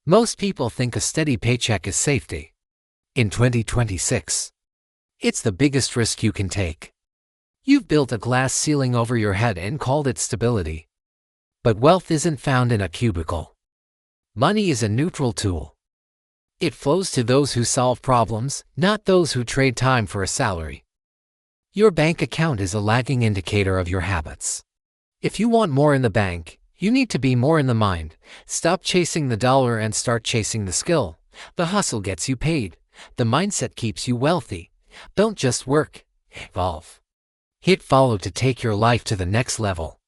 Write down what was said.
Most people think a steady paycheck is safety. In 2026, it's the biggest risk you can take. You've built a glass ceiling over your head and called it stability. But wealth isn't found in a cubicle. Money is a neutral tool. It flows to those who solve problems, not those who trade time for a salary. Your bank account is a lagging indicator of your habits. If you want more in the bank, you need to be more in the mind. Stop chasing the dollar and start chasing the skill. The hustle gets you paid. The mindset keeps you wealthy. Don't just work, evolve. Hit follow to take your life to the next level.